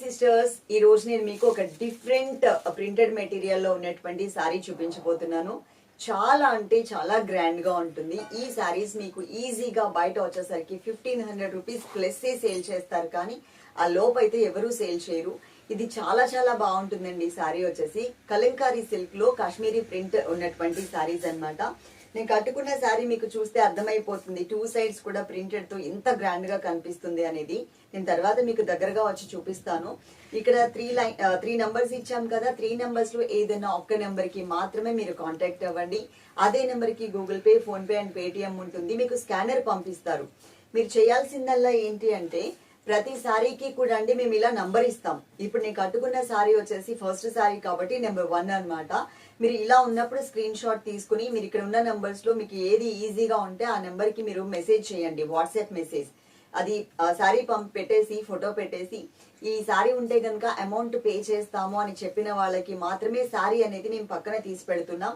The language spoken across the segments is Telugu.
సిస్టర్స్, ఈ రోజు నేను మీకు ఒక డిఫరెంట్ ప్రింటెడ్ మెటీరియల్ లో ఉన్నటువంటి సారీ చూపించబోతున్నాను. చాలా అంటే చాలా గ్రాండ్ గా ఉంటుంది. ఈ సారీస్ మీకు ఈజీగా బయట వచ్చేసరికి 1500 రూపీస్ ప్లస్ సేల్ చేస్తారు, కానీ ఆ లోపైతే ఎవరు సేల్ చేయరు. ఇది చాలా చాలా బాగుంటుందండి. ఈ సారీ వచ్చేసి కలంకారీ సిల్క్ లో కాశ్మీరీ ప్రింట్ ఉన్నటువంటి సారీస్ అన్నమాట. నేను కట్టుకున్న శారీ మీకు చూస్తే అర్థమైపోతుంది, 2 సైడ్స్ కూడా ప్రింటెడ్ తో ఎంత గ్రాండ్ గా కనిపిస్తుంది అనేది. నేను తర్వాత మీకు దగ్గరగా వచ్చి చూపిస్తాను. ఇక్కడ 3 నంబర్స్ ఇచ్చాం కదా, 3 నంబర్స్ లో ఏదైనా ఒక్క నెంబర్ కి మాత్రమే మీరు కాంటాక్ట్ అవ్వండి. అదే నెంబర్ కి Google pay, phone pay and Paytm ఉంటుంది. మీకు స్కానర్ పంపిస్తారు. మీరు చేయాల్సిందల్లా ఏంటి అంటే, ప్రతి సారీకి కూడా అండి మేము ఇలా నంబర్ ఇస్తాం. ఇప్పుడు నేను కట్టుకున్న సారీ వచ్చేసి ఫస్ట్ సారీ కాబట్టి నెంబర్ 1 అన్నమాట. మీరు ఇలా ఉన్నప్పుడు స్క్రీన్ షాట్ తీసుకుని మీరు ఇక్కడ ఉన్న నంబర్స్ లో మీకు ఏది ఈజీగా ఉంటే ఆ నెంబర్ కి మీరు మెసేజ్ చేయండి, వాట్సాప్ మెసేజ్. అది సారీ పెట్టేసి ఫోటో పెట్టేసి ఈ సారీ ఉంటే గనక అమౌంట్ పే చేస్తాము అని చెప్పిన వాళ్ళకి మాత్రమే సారీ అనేది మేము పక్కన తీసి పెడుతున్నాం.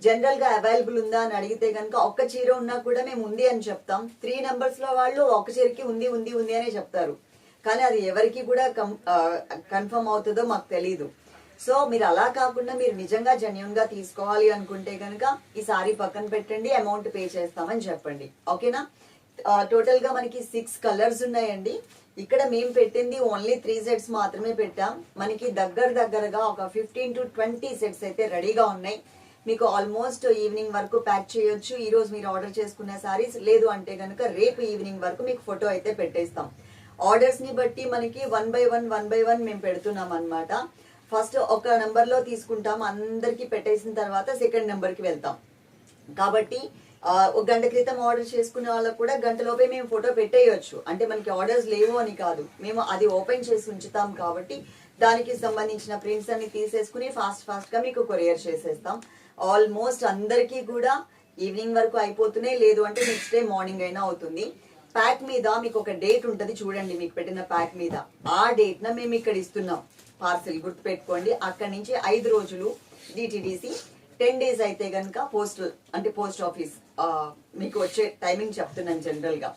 జనరల్ గా అవైలబుల్ ఉందా అని అడిగితే గనక ఒక్క చీర ఉన్నా కూడా మేము ఉంది అని చెప్తాం. 3 నంబర్స్ లో వాళ్ళు ఒక చీరకి ఉంది ఉంది ఉంది అనే చెప్తారు, కానీ అది ఎవరికి కూడా కన్ఫర్మ్ అవుతుందో మాకు తెలీదు. సో మీరు అలా కాకుండా మీరు నిజంగా జెన్యూన్ గా తీసుకోవాలి అనుకుంటే గనక ఈ సారీ పక్కన పెట్టండి, అమౌంట్ పే చేస్తామని చెప్పండి. ఓకేనా? టోటల్ గా మనకి 6 కలర్స్ ఉన్నాయండి. ఇక్కడ మేము పెట్టింది ఓన్లీ 3 సెట్స్ మాత్రమే పెట్టాం. మనకి దగ్గరగా ఒక 15 to 20 సెట్స్ అయితే రెడీగా ఉన్నాయి. మీకు ఆల్మోస్ట్ ఈవినింగ్ వరకు ప్యాక్ చేయొచ్చు. ఈ రోజు మీరు ఆర్డర్ చేసుకున్న సారీస్, లేదు అంటే కనుక రేపు ఈవినింగ్ వరకు మీకు ఫోటో అయితే పెట్టేస్తాం. ఆర్డర్స్ ని బట్టి మనకి 1 by 1 మేము పెడుతున్నాం అన్నమాట. ఫస్ట్ ఒక నెంబర్ లో తీసుకుంటాం, అందరికి పెట్టేసిన తర్వాత సెకండ్ నెంబర్ కి వెళ్తాం. కాబట్టి ఒక గంట క్రితం ఆర్డర్ చేసుకునే వాళ్ళకు కూడా గంటలోపే మేము ఫోటో పెట్టేయచ్చు. అంటే మనకి ఆర్డర్స్ లేవు అని కాదు, మేము అది ఓపెన్ చేసి ఉంచుతాం కాబట్టి దానికి సంబంధించిన ప్రింట్స్ అన్ని తీసేసుకుని ఫాస్ట్ గా మీకు కొరియర్ చేసేస్తాం. ఆల్మోస్ట్ అందరికీ కూడా ఈవినింగ్ వరకు అయిపోతున్నాయి, లేదు అంటే నెక్స్ట్ డే మార్నింగ్ అయినా అవుతుంది. ప్యాక్ మీద మీకు ఒక డేట్ ఉంటది చూడండి, మీకు పెట్టిన ప్యాక్ మీద ఆ డేట్ న మేము ఇక్కడ ఇస్తున్నాం పార్సిల్, గుర్తు పెట్టుకోండి. అక్కడి నుంచి 5 రోజులు డిటిడిసి, 10 days అయితే గనక పోస్టల్ అంటే పోస్ట్ ఆఫీస్ మీకు వచ్చే టైమింగ్ చెప్తున్నాను జనరల్ గా.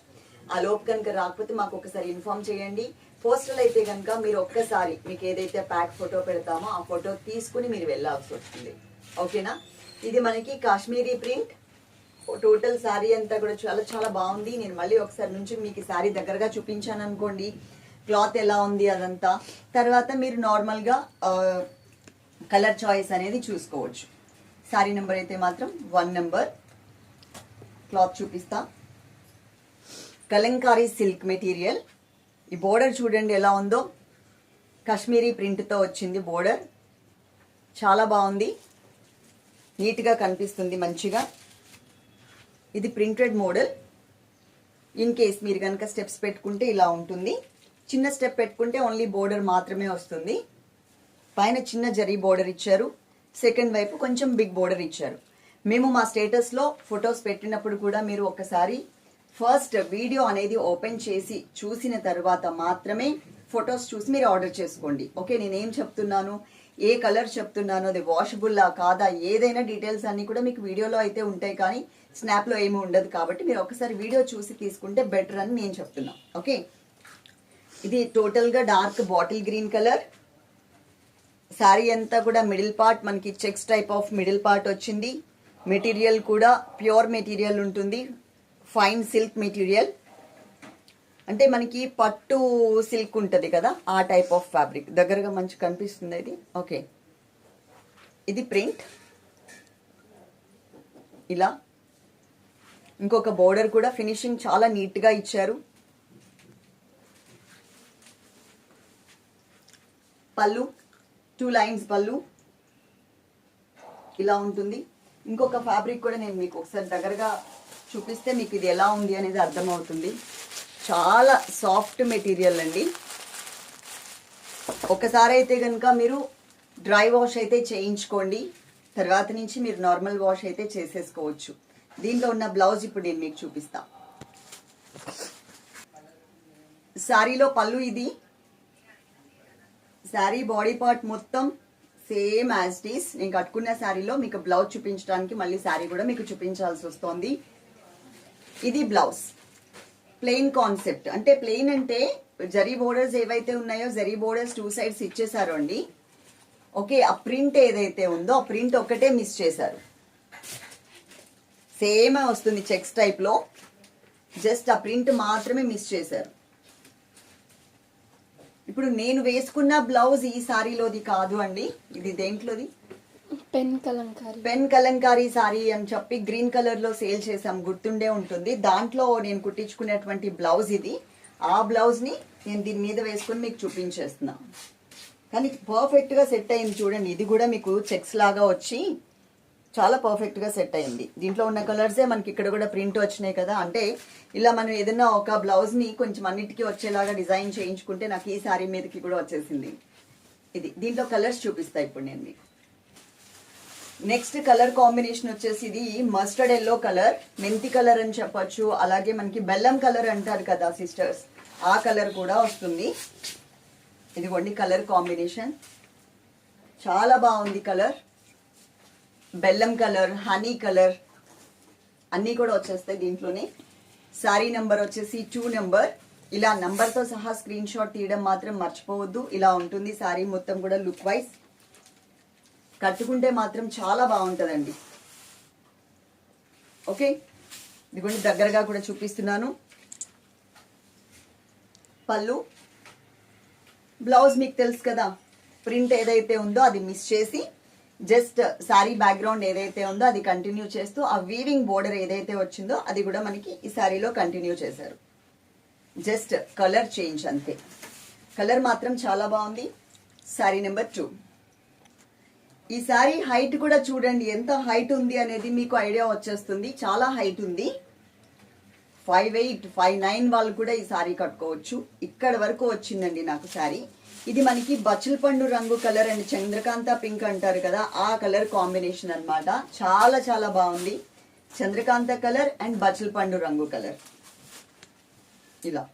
ఆ లోపు కనుక రాకపోతే మాకు ఒకసారి ఇన్ఫార్మ్ చేయండి. పోస్టల్ అయితే కనుక మీరు ఒక్కసారి మీకు ఏదైతే ప్యాక్ ఫోటో పెడతామో ఆ ఫోటో తీసుకుని మీరు వెళ్ళాల్సి వస్తుంది. ఓకేనా? ఇది మనకి కాశ్మీరీ ప్రింట్. టోటల్ శారీ అంతా కూడా చాలా చాలా బాగుంది. నేను మళ్ళీ ఒకసారి నుంచి మీకు శారీ దగ్గరగా చూపించాను అనుకోండి, క్లాత్ ఎలా ఉంది అదంతా. తర్వాత మీరు నార్మల్ గా కలర్ చాయిస్ అనేది చూసుకోవచ్చు. శారీ నెంబర్ అయితే మాత్రం 1 నెంబర్. క్లాత్ చూపిస్తా. Kalamkari silk material. ఈ బోర్డర్ చూడండి ఎలా ఉందో, కాశ్మీరీ ప్రింట్ తో వచ్చింది బోర్డర్. చాలా బాగుంది, నీట్ గా కనిపిస్తుంది మంచిగా. ఇది ప్రింటెడ్ మోడల్. ఇన్ కేస్ మీరు కనుక స్టెప్స్ పెట్టుకుంటే ఇలా ఉంటుంది. చిన్న స్టెప్ పెట్టుకుంటే ఓన్లీ బోర్డర్ మాత్రమే వస్తుంది. పైన చిన్న జరీ బోర్డర్ ఇచ్చారు, సెకండ్ వైపు కొంచెం బిగ్ బోర్డర్ ఇచ్చారు. మేము మా స్టేటస్ లో ఫొటోస్ పెట్టినప్పుడు కూడా మీరు ఒకసారి ఫస్ట్ వీడియో అనేది ఓపెన్ చేసి చూసిన తర్వాత మాత్రమే ఫొటోస్ చూసి మీరు ఆర్డర్ చేసుకోండి. ఓకే? నేనేం చెప్తున్నాను, ఏ కలర్ చెప్తున్నాను, అది వాషబుల్లా కాదా, ఏదైనా డీటెయిల్స్ అన్ని కూడా మీకు వీడియోలో అయితే ఉంటాయి, కానీ స్నాప్ లో ఏమీ ఉండదు. కాబట్టి మీరు ఒకసారి వీడియో చూసి తీసుకుంటే బెటర్ అని నేను చెప్తున్నా. ఓకే? ఇది టోటల్ గా dark bottle green colour. Sari అంతా కూడా మిడిల్ పార్ట్ మనకి checks type of middle part వచ్చింది. మెటీరియల్ కూడా ప్యూర్ మెటీరియల్ ఉంటుంది, ఫైన్ సిల్క్ మెటీరియల్. అంటే మనకి పట్టు సిల్క్ ఉంటుంది కదా, ఆ టైప్ ఆఫ్ ఫ్యాబ్రిక్. దగ్గరగా మంచి కనిపిస్తుంది ఇది. ఓకే, ఇది ప్రింట్ ఇలా. ఇంకొక బోర్డర్ కూడా ఫినిషింగ్ చాలా నీట్ గా ఇచ్చారు. పళ్ళు 2 లైన్స్ పళ్ళు ఇలా ఉంటుంది. ఇంకొక ఫ్యాబ్రిక్ కూడా నేను మీకు ఒకసారి దగ్గరగా చూపిస్తే మీకు ఇది ఎలా ఉంది అనేది అర్థమవుతుంది. చాలా సాఫ్ట్ మెటీరియల్ అండి. ఒకసారి అయితే కనుక మీరు డ్రై వాష్ అయితే చేయించుకోండి, తర్వాత నుంచి మీరు నార్మల్ వాష్ అయితే చేసేసుకోవచ్చు. దీంట్లో ఉన్న బ్లౌజ్ ఇప్పుడు నేను మీకు చూపిస్తా. శారీలో పళ్ళు ఇది. శారీ బాడీ పార్ట్ మొత్తం సేమ్ యాజ్ ఇట్ ఈస్. నేను కట్టుకున్న శారీలో మీకు బ్లౌజ్ చూపించడానికి మళ్ళీ శారీ కూడా మీకు చూపించాల్సి వస్తుంది. ఇది బ్లౌజ్. Plain concept. అంటే ప్లెయిన్ అంటే జరీ బోర్డర్స్ ఏవైతే ఉన్నాయో జరీ బోర్డర్స్ 2 సైడ్స్ ఇచ్చేసారు అండి. ఓకే, ఆ ప్రింట్ ఏదైతే ఉందో ఆ ప్రింట్ ఒకటే మిస్ చేశారు. సేమ్ వస్తుంది చెక్స్ టైప్ లో, జస్ట్ ఆ ప్రింట్ మాత్రమే మిస్ చేశారు. ఇప్పుడు నేను వేసుకున్న బ్లౌజ్ ఈ సారీలోది కాదు అండి, ఇది దేంట్లోది, పెన్ కలంకారీ సారీ అని చెప్పి గ్రీన్ కలర్ లో సేల్ చేసాం, గుర్తుండే ఉంటుంది. దాంట్లో నేను కుట్టించుకునేటువంటి బ్లౌజ్ ఇది. ఆ బ్లౌజ్ ని నేను దీని మీద వేసుకుని మీకు చూపించేస్తున్నా. కానీ పర్ఫెక్ట్ గా సెట్ అయింది చూడండి. ఇది కూడా మీకు చెక్స్ లాగా వచ్చి చాలా పర్ఫెక్ట్ గా సెట్ అయింది. దీంట్లో ఉన్న కలర్సే మనకి ఇక్కడ కూడా ప్రింట్ వచ్చినాయి కదా. అంటే ఇలా మనం ఏదైనా ఒక బ్లౌజ్ ని కొంచెం అన్నిటికీ వచ్చేలాగా డిజైన్ చేయించుకుంటే నాకు ఈ సారీ మీదకి కూడా వచ్చేసింది. ఇది దీంట్లో కలర్స్ చూపిస్తా ఇప్పుడు నేను మీకు. నెక్స్ట్ కలర్ కాంబినేషన్ వచ్చేసి ఇది మస్టర్డ్ ఎల్లో కలర్, మెంతి కలర్ అని చెప్పొచ్చు. అలాగే మనకి బెల్లం కలర్ అంటారు కదా సిస్టర్స్, ఆ కలర్ కూడా వస్తుంది. ఇదిగోండి కలర్ కాంబినేషన్, చాలా బాగుంది కలర్. బెల్లం కలర్, హనీ కలర్ అన్నీ కూడా వచ్చేస్తాయి దీంట్లోనే. శారీ నెంబర్ వచ్చేసి 2 నెంబర్. ఇలా నంబర్తో సహా స్క్రీన్ షాట్ తీయడం మాత్రం మర్చిపోవద్దు. ఇలా ఉంటుంది శారీ మొత్తం కూడా లుక్ వైజ్. కట్టుకుంటే మాత్రం చాలా బాగుంటుందండి. ఓకే, ఇదిగోండి దగ్గరగా కూడా చూపిస్తున్నాను. పళ్ళు, బ్లౌజ్ మీకు తెలుసు కదా, ప్రింట్ ఏదైతే ఉందో అది మిస్ చేసి జస్ట్ శారీ బ్యాక్గ్రౌండ్ ఏదైతే ఉందో అది కంటిన్యూ చేస్తూ ఆ వీవింగ్ బోర్డర్ ఏదైతే వచ్చిందో అది కూడా మనకి ఈ శారీలో కంటిన్యూ చేశారు. జస్ట్ కలర్ చేంజ్ అంతే. కలర్ మాత్రం చాలా బాగుంది. శారీ నెంబర్ 2. ఈ శారీ హైట్ కూడా చూడండి ఎంత హైట్ ఉంది అనేది మీకు ఐడియా వచ్చేస్తుంది. చాలా హైట్ ఉంది. 5'8", 5'9" వాళ్ళు కూడా ఈ శారీ కట్టుకోవచ్చు. ఇక్కడ వరకు వచ్చిందండి నాకు శారీ. ఇది మనకి బచ్చల పండు రంగు కలర్ అండ్ చంద్రకాంత పింక్ అంటారు కదా, ఆ కలర్ కాంబినేషన్ అన్నమాట. చాలా చాలా బాగుంది. చంద్రకాంత కలర్ అండ్ బచ్చల పండు రంగు కలర్. ఇలా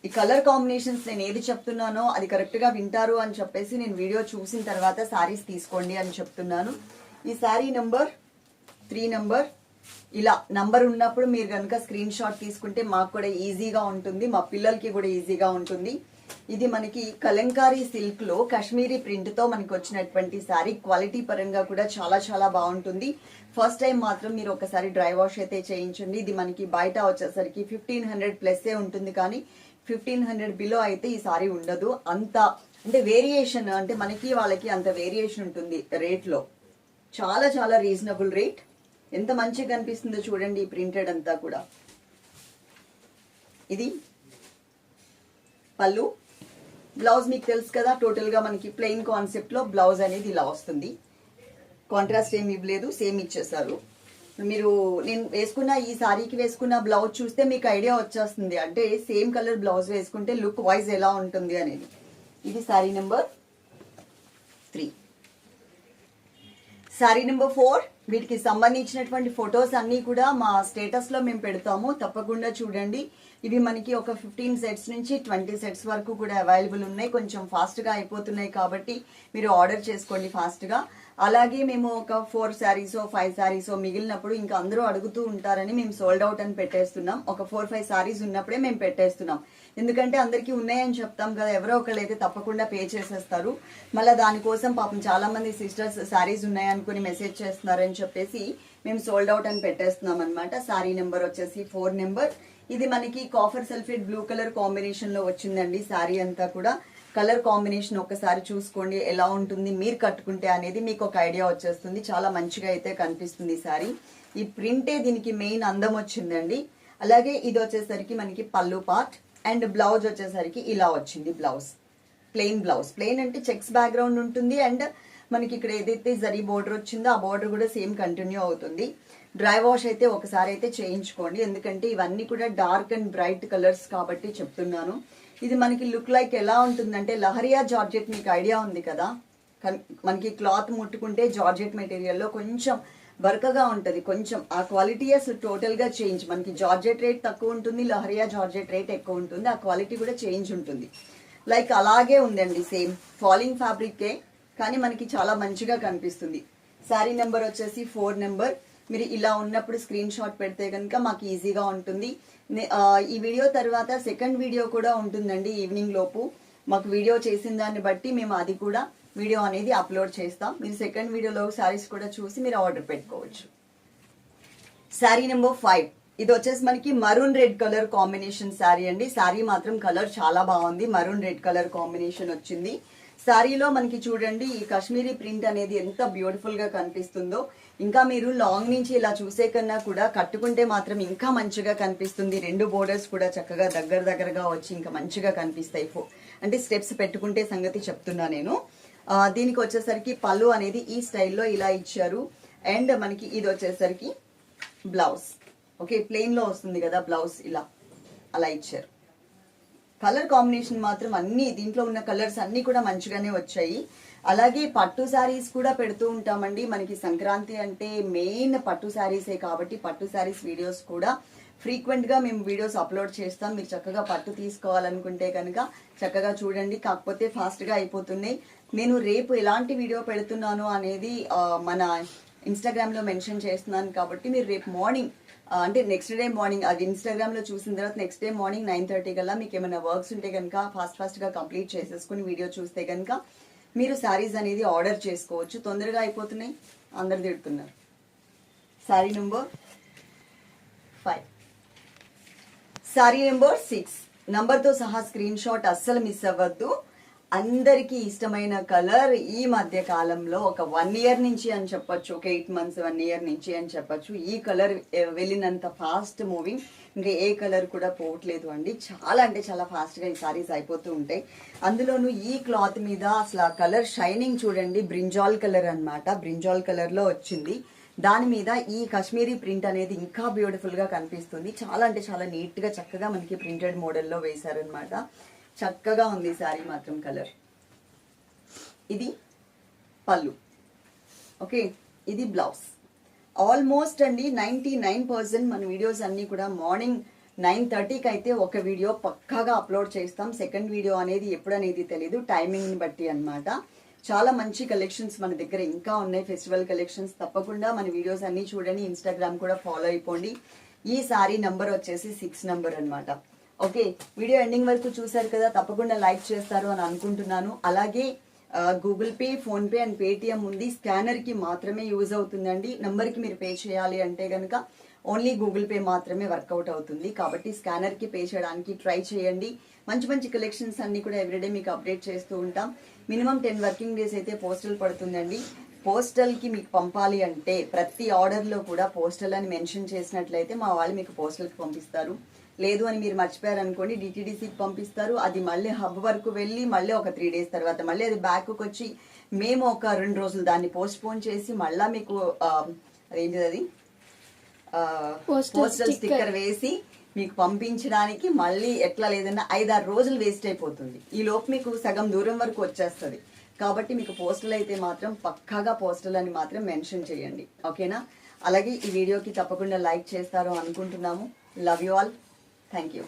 ఈ కలర్ కాంబినేషన్స్ నేను ఏది చెప్తున్నానో అది కరెక్ట్ గా వింటారు అని చెప్పేసి నేను వీడియో చూసిన తర్వాత శారీస్ తీసుకోండి అని చెప్తున్నాను. ఈ శారీ నంబర్ 3 నంబర్. ఇలా నంబర్ ఉన్నప్పుడు మీరు కనుక స్క్రీన్ షాట్ తీసుకుంటే మాకు కూడా ఈజీగా ఉంటుంది, మా పిల్లలకి కూడా ఈజీగా ఉంటుంది. ఇది మనకి కలంకారీ సిల్క్ లో కాశ్మీరీ ప్రింట్ తో మనకి వచ్చినటువంటి శారీ. క్వాలిటీ పరంగా కూడా చాలా చాలా బాగుంటుంది. ఫస్ట్ టైం మాత్రం మీరు ఒకసారి డ్రై వాష్ అయితే చేయించండి. ఇది మనకి బయట వచ్చేసరికి 1500 ప్లస్ ఉంటుంది, కానీ 1500 బిలో అయితే ఈ సారీ ఉండదు. అంత అంటే వేరియేషన్, అంటే మనకి వాళ్ళకి అంత వేరియేషన్ ఉంటుంది రేట్ లో. చాలా చాలా రీజనబుల్ రేట్. ఎంత మంచిగా కనిపిస్తుందో చూడండి ఈ ప్రింటెడ్ అంతా కూడా. ఇది పళ్ళు. బ్లౌజ్ మీకు తెలుసు కదా, టోటల్ గా మనకి ప్లెయిన్ కాన్సెప్ట్ లో బ్లౌజ్ అనేది ఇలా వస్తుంది. కాంట్రాస్ట్ ఏమి ఇవ్వలేదు, సేమ్ ఇచ్చేసారు. మీరు నేను వేసుకున్న ఈ సారీకి వేసుకున్న బ్లౌజ్ చూస్తే మీకు ఐడియా వచ్చేస్తుంది, అంటే సేమ్ కలర్ బ్లౌజ్ వేసుకుంటే లుక్ వైజ్ ఎలా ఉంటుంది అనేది. ఇది సారీ నెంబర్ 3. Sorry number 4. వీటికి సంబంధించినటువంటి ఫొటోస్ అన్ని కూడా మా స్టేటస్ లో మేము పెడతాము, తప్పకుండా చూడండి. ఇవి మనకి ఒక 15 సెట్స్ నుంచి 20 సెట్స్ వరకు కూడా అవైలబుల్ ఉన్నాయి. కొంచెం ఫాస్ట్ గా అయిపోతున్నాయి కాబట్టి మీరు ఆర్డర్ చేసుకోండి ఫాస్ట్ గా. అలాగే మేము ఒక 4 శారీసో 5 శారీసో మిగిలినప్పుడు ఇంకా అందరూ అడుగుతూ ఉంటారని మేము సోల్డ్ అవుట్ అని పెట్టేస్తున్నాం. ఒక 4-5 శారీస్ ఉన్నప్పుడే మేము పెట్టేస్తున్నాం. ఎందుకంటే అందరికీ ఉన్నాయని చెప్తాం కదా, ఎవరో ఒకళ్ళు అయితే తప్పకుండా పే చేసేస్తారు. మళ్ళీ దానికోసం పాపం చాలా మంది సిస్టర్స్ శారీస్ ఉన్నాయనుకుని మెసేజ్ చేస్తున్నారని చెప్పేసి మేము సోల్డ్ అవుట్ అని పెట్టేస్తున్నాం అనమాట. శారీ నెంబర్ వచ్చేసి 4 నెంబర్. ఇది మనకి copper sulphate blue colour combination లో వచ్చిందండి. శారీ అంతా కూడా కలర్ కాంబినేషన్ ఒకసారి చూసుకోండి ఎలా ఉంటుంది మీరు కట్టుకుంటే అనేది మీకు ఒక ఐడియా వచ్చేస్తుంది. చాలా మంచిగా అయితే కనిపిస్తుంది శారీ. ఈ ప్రింటే దీనికి మెయిన్ అందం వచ్చిందండి. అలాగే ఇది వచ్చేసరికి మనకి పళ్ళు పార్ట్ అండ్ బ్లౌజ్ వచ్చేసరికి ఇలా వచ్చింది. Blouse plain blouse. ప్లెయిన్ అంటే చెక్స్ బ్యాక్గ్రౌండ్ ఉంటుంది అండ్ మనకి ఇక్కడ ఏదైతే జరీ బోర్డర్ వచ్చిందో ఆ బోర్డర్ కూడా సేమ్ కంటిన్యూ అవుతుంది. డ్రై వాష్ అయితే ఒకసారి అయితే చేయించుకోండి, ఎందుకంటే ఇవన్నీ కూడా డార్క్ అండ్ బ్రైట్ కలర్స్ కాబట్టి చెప్తున్నాను. ఇది మనకి లుక్ లైక్ ఎలా ఉంటుందంటే లహరియా జార్జెట్, మీకు ఐడియా ఉంది కదా, మనకి క్లాత్ ముట్టుకుంటే జార్జెట్ మెటీరియల్లో కొంచెం వర్కగా ఉంటుంది. కొంచెం ఆ క్వాలిటీ అసలు టోటల్ గా చేంజ్. మనకి జార్జెట్ రేట్ తక్కువ ఉంటుంది, లహరియా జార్జెట్ రేట్ ఎక్కువ ఉంటుంది, ఆ క్వాలిటీ కూడా చేంజ్ ఉంటుంది. లైక్ అలాగే ఉందండి, సేమ్ ఫాలింగ్ ఫ్యాబ్రికే, కానీ మనకి చాలా మంచిగా కనిపిస్తుంది. శారీ నెంబర్ వచ్చేసి 4 నెంబర్. మీరు ఇలా ఉన్నప్పుడు స్క్రీన్ షాట్ పెడితే కనుక మాకు ఈజీగా ఉంటుంది. ఈ వీడియో తర్వాత సెకండ్ వీడియో కూడా ఉంటుందండి ఈవినింగ్ లోపు. మాకు వీడియో చేసిన దాన్ని బట్టి మేము అది కూడా వీడియో అనేది అప్లోడ్ చేస్తాం. మీరు సెకండ్ వీడియోలో శారీస్ కూడా చూసి మీరు ఆర్డర్ పెట్టుకోవచ్చు. శారీ నెంబర్ 5, ఇది వచ్చేసి మనకి maroon red colour combination sari అండి. శారీ మాత్రం కలర్ చాలా బాగుంది, మరూన్ రెడ్ కలర్ కాంబినేషన్ వచ్చింది. శారీలో మనకి చూడండి ఈ కాశ్మీరీ ప్రింట్ అనేది ఎంత బ్యూటిఫుల్ గా కనిపిస్తుందో. ఇంకా మీరు లాంగ్ నుంచి ఇలా చూసే కన్నా కూడా కట్టుకుంటే మాత్రం ఇంకా మంచిగా కనిపిస్తుంది. 2 బోర్డర్స్ కూడా చక్కగా దగ్గరగా వచ్చి ఇంకా మంచిగా కనిపిస్తాయి. అంటే స్టెప్స్ పెట్టుకుంటే సంగతి చెప్తున్నా నేను. దీనికి వచ్చేసరికి పళ్ళు అనేది ఈ స్టైల్లో ఇలా ఇచ్చారు. అండ్ మనకి ఇది వచ్చేసరికి బ్లౌజ్, ఓకే, ప్లెయిన్ లో వస్తుంది కదా బ్లౌజ్, ఇలా అలా ఇచ్చారు. కలర్ కాంబినేషన్ మాత్రం అన్ని దీంట్లో ఉన్న కలర్స్ అన్ని కూడా మంచిగానే వచ్చాయి. అలాగే పట్టు శారీస్ కూడా పెడుతూ ఉంటామండి. మనకి సంక్రాంతి అంటే మెయిన్ పట్టు శారీసే కాబట్టి పట్టు శారీస్ వీడియోస్ కూడా ఫ్రీక్వెంట్ గా మేము వీడియోస్ అప్లోడ్ చేస్తాం. మీరు చక్కగా పట్టు తీసుకోవాలనుకుంటే కనుక చక్కగా చూడండి. కాకపోతే ఫాస్ట్ గా అయిపోతున్నాయి. నేను రేపు ఎలాంటి వీడియో పెడుతున్నాను అనేది మన ఇన్స్టాగ్రామ్ లో మెన్షన్ చేస్తున్నాను కాబట్టి మీరు రేపు మార్నింగ్ అంటే నెక్స్ట్ డే మార్నింగ్ అది ఇన్స్టాగ్రామ్ లో చూసిన తర్వాత నెక్స్ట్ డే మార్నింగ్ 9:30 కల్లా మీకు ఏమైనా వర్క్స్ ఉంటే కనుక ఫాస్ట్ గా కంప్లీట్ చేసేసుకుని వీడియో చూస్తే కనుక మీరు శారీస్ అనేది ఆర్డర్ చేసుకోవచ్చు. తొందరగా అయిపోతున్నాయి, అందరు తిడుతున్నారు. శారీ నెంబర్ 5, శారీ నెంబర్ 6 నంబర్తో సహా స్క్రీన్ షాట్ అస్సలు మిస్ అవ్వద్దు. అందరికీ ఇష్టమైన కలర్ ఈ మధ్య కాలంలో ఒక 1 ఇయర్ నుంచి అని చెప్పొచ్చు, ఒక 8 months 1 ఇయర్ నుంచి అని చెప్పొచ్చు. ఈ కలర్ వెళ్ళినంత ఫాస్ట్ మూవింగ్ ఇంకా ఏ కలర్ కూడా పోవట్లేదు అండి. చాలా అంటే చాలా ఫాస్ట్ గా ఈ సారీస్ అయిపోతూ ఉంటాయి. అందులోనూ ఈ క్లాత్ మీద అసలు ఆ కలర్ షైనింగ్ చూడండి, బ్రింజాల్ కలర్ అన్నమాట. బ్రింజాల్ కలర్ లో వచ్చింది. దాని మీద ఈ కాశ్మీరీ ప్రింట్ అనేది ఇంకా బ్యూటిఫుల్ గా కనిపిస్తుంది. చాలా అంటే చాలా నీట్ గా చక్కగా మనకి ప్రింటెడ్ మోడల్లో వేశారనమాట. చక్కగా ఉంది శారీ మాత్రం కలర్. ఇది పళ్ళు, ఓకే, ఇది బ్లౌజ్. ఆల్మోస్ట్ అండి 99% మన వీడియోస్ అన్ని కూడా మార్నింగ్ 9:30కి అయితే ఒక వీడియో పక్కాగా అప్లోడ్ చేస్తాం. సెకండ్ వీడియో అనేది ఎప్పుడనేది తెలీదు, టైమింగ్ ని బట్టి అన్నమాట. చాలా మంచి కలెక్షన్స్ మన దగ్గర ఇంకా ఉన్నాయి, ఫెస్టివల్ కలెక్షన్స్. తప్పకుండా మన వీడియోస్ అన్ని చూడండి, ఇన్స్టాగ్రామ్ కూడా ఫాలో అయిపోండి. ఈ శారీ నంబర్ వచ్చేసి 6 నంబర్ అన్నమాట. ఓకే, వీడియో ఎండింగ్ వరకు చూసారు కదా, తప్పకుండా లైక్ చేస్తారు అని అనుకుంటున్నాను. అలాగే Google pay, phone pay and Paytm ఉంది. స్కానర్ కి మాత్రమే యూజ్ అవుతుందండి. నంబర్ కి మీరు పే చేయాలి అంటే కనుక ఓన్లీ గూగుల్ పే మాత్రమే వర్కౌట్ అవుతుంది. కాబట్టి స్కానర్ కి పే చేయడానికి ట్రై చేయండి. మంచి మంచి కలెక్షన్స్ అన్ని కూడా ఎవ్రీడే మీకు అప్డేట్ చేస్తూ ఉంటాం. మినిమం 10 వర్కింగ్ డేస్ అయితే పోస్టల్ పడుతుందండి. పోస్టల్ కి మీకు పంపాలి అంటే ప్రతి ఆర్డర్ లో కూడా పోస్టల్ అని మెన్షన్ చేసినట్లయితే మా వాళ్ళు మీకు పోస్టల్ కి పంపిస్తారు. లేదు అని మీరు మర్చిపోయారు అనుకోండి, డిటిడిసికి పంపిస్తారు. అది మళ్ళీ హబ్ వరకు వెళ్ళి మళ్ళీ ఒక 3 days తర్వాత మళ్ళీ అది బ్యాక్ వచ్చి మేము ఒక 2 రోజులు దాన్ని పోస్ట్ పోన్ చేసి మళ్ళా మీకు అదేంటిది అది పోస్టల్ స్టిక్కర్ వేసి మీకు పంపించడానికి మళ్ళీ ఎట్లా లేదన్నా 5-6 రోజులు వేస్ట్ అయిపోతుంది. ఈ లోపు మీకు సగం దూరం వరకు వచ్చేస్తుంది. కాబట్టి మీకు పోస్టల్ అయితే మాత్రం పక్కాగా పోస్టల్ అని మాత్రం మెన్షన్ చేయండి, ఓకేనా? అలాగే ఈ వీడియోకి తప్పకుండా లైక్ చేస్తారు అనుకుంటున్నాము. Love you all. Thank you.